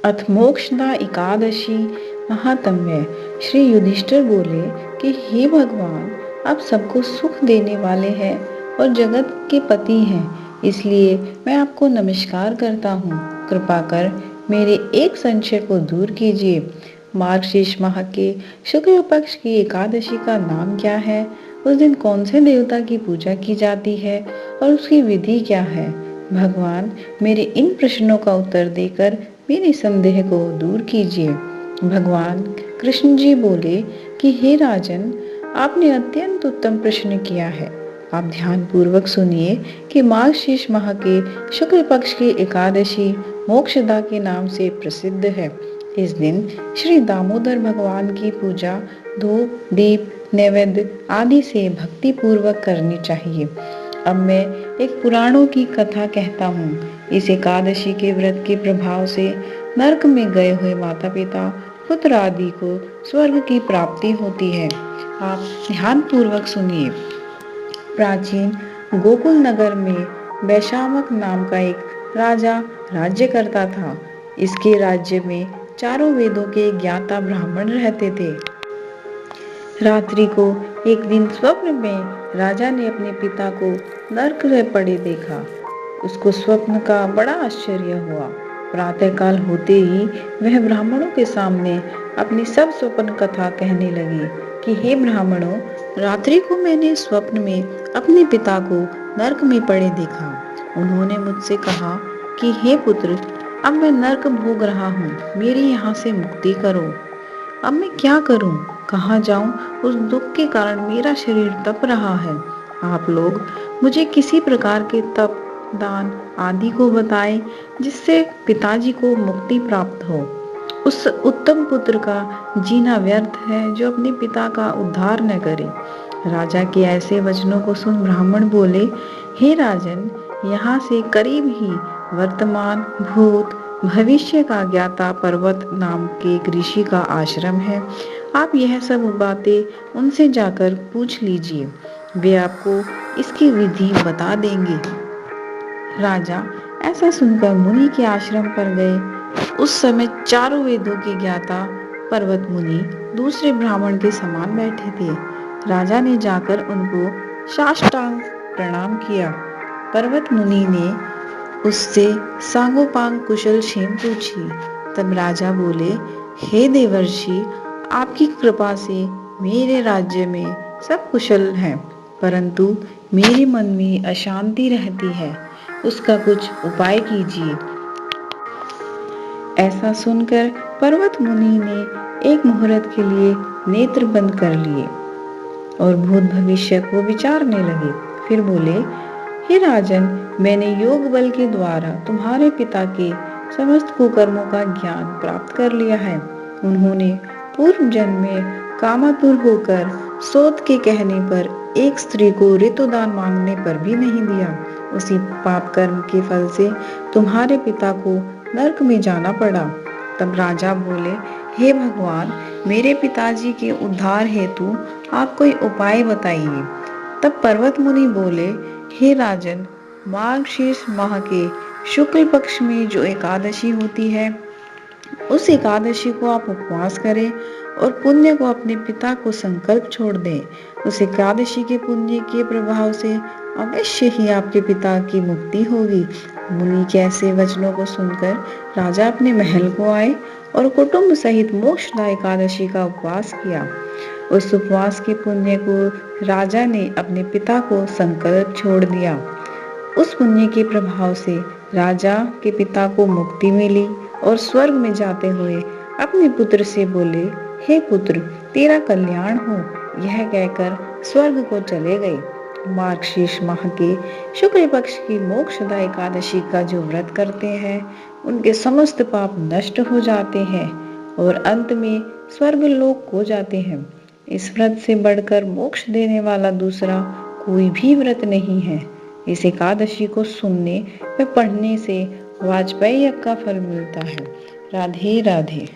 अथ मोक्षदा एकादशी महात्म्य। श्री युधिष्ठिर बोले कि हे भगवान, आप सबको सुख देने वाले हैं और जगत के पति हैं, इसलिए मैं आपको नमस्कार करता हूँ। कृपा कर मेरे एक संशय को दूर कीजिए। मार्गशीर्ष माह के शुक्ल पक्ष की एकादशी का नाम क्या है? उस दिन कौन से देवता की पूजा की जाती है और उसकी विधि क्या है? भगवान, मेरे इन प्रश्नों का उत्तर देकर मेरे संदेह को दूर कीजिए। भगवान कृष्ण जी बोले कि हे राजन, आपने अत्यंत उत्तम प्रश्न किया है। आप ध्यान पूर्वक सुनिए कि मार्गशीर्ष माह के शुक्ल पक्ष की एकादशी मोक्षदा के नाम से प्रसिद्ध है। इस दिन श्री दामोदर भगवान की पूजा धूप, दीप, नैवेद्य आदि से भक्ति पूर्वक करनी चाहिए। अब मैं एक पुराणों की कथा कहता हूँ। इस एकादशी के व्रत के प्रभाव से नरक में गए हुए माता पिता, पुत्र आदि को स्वर्ग की प्राप्ति होती है। आप ध्यान पूर्वक सुनिए। प्राचीन गोकुल नगर में वैशामक नाम का एक राजा राज्य करता था। इसके राज्य में चारों वेदों के ज्ञाता ब्राह्मण रहते थे। रात्रि को एक दिन स्वप्न में राजा ने अपने पिता को नरक में पड़े देखा। उसको स्वप्न का बड़ा आश्चर्य हुआ। प्रातःकाल होते ही वह ब्राह्मणों के सामने अपनी सब स्वप्न कथा कहने लगी कि हे ब्राह्मणों, रात्रि को मैंने स्वप्न में अपने पिता को नरक में पड़े देखा। उन्होंने मुझसे कहा कि हे पुत्र, अब मैं नरक भोग रहा हूँ, मेरी यहाँ से मुक्ति करो। अब मैं क्या करूं? कहाँ जाऊं? उस दुख के कारण मेरा शरीर तप रहा है। आप लोग मुझे किसी प्रकार के तप, दान आदि को बताएं जिससे पिताजी को मुक्ति प्राप्त हो। उस उत्तम पुत्र का जीना व्यर्थ है जो अपने पिता का उद्धार न करे। राजा के ऐसे वचनों को सुन ब्राह्मण बोले, हे राजन, यहाँ से करीब ही वर्तमान, भूत, भविष्य का ज्ञाता पर्वत नाम के एक ऋषि का आश्रम है। आप यह सब बातें उनसे जाकर पूछ लीजिए, वे आपको इसकी विधि बता देंगे। राजा ऐसा सुनकर मुनि के आश्रम पर गए। उस समय चारों वेदों के ज्ञाता पर्वत मुनि दूसरे ब्राह्मण के समान बैठे थे। राजा ने जाकर उनको साष्टांग प्रणाम किया। पर्वत मुनि ने उससे सांगोपांग कुशल क्षेम पूछी। तब राजा बोले, हे देवर्षि, आपकी कृपा से मेरे राज्य में सब कुशल हैं, परंतु मेरे मन में अशांति रहती है, उसका कुछ उपाय कीजिए। ऐसा सुनकर पर्वत मुनि ने एक मुहूर्त के लिए नेत्र बंद कर लिए और भूत भविष्य को विचारने लगे। फिर बोले, हे राजन, मैंने योग बल के द्वारा तुम्हारे पिता के समस्त कुकर्मों का ज्ञान प्राप्त कर लिया है। उन्होंने पूर्व जन्म में कामातुर होकर सोत के कहने पर एक स्त्री को ऋतुदान मांगने पर भी नहीं दिया। उसी पाप कर्म के फल से तुम्हारे पिता को नरक में जाना पड़ा। तब राजा बोले, हे भगवान, मेरे पिताजी के उद्धार हेतु आप कोई उपाय बताइए। तब पर्वत मुनि बोले, हे राजन, मार्गशीर्ष माह के शुक्ल पक्ष में जो एकादशी होती है, उस एकादशी को आप उपवास करें और पुण्य को अपने पिता को संकल्प छोड़ दें। उस एकादशी के पुण्य के प्रभाव से अवश्य ही आपके पिता की मुक्ति होगी। मुनि के ऐसे वचनों को सुनकर राजा अपने महल को आए और कुटुंब सहित मोक्षदा एकादशी का उपवास किया। उस उपवास के पुण्य को राजा ने अपने पिता को संकल्प छोड़ दिया। उस पुण्य के प्रभाव से राजा के पिता को मुक्ति मिली और स्वर्ग में जाते हुए अपने पुत्र से बोले, हे पुत्र, तेरा कल्याण हो। यह कहकर स्वर्ग को चले गए। मार्गशीर्ष माह के शुक्ल पक्ष की मोक्षदा एकादशी का जो व्रत करते हैं, उनके समस्त पाप नष्ट हो जाते हैं और अंत में स्वर्ग लोक हो जाते हैं। इस व्रत से बढ़कर मोक्ष देने वाला दूसरा कोई भी व्रत नहीं है। इस एकादशी को सुनने व पढ़ने से वाजपेय यज्ञ का फल मिलता है। राधे राधे।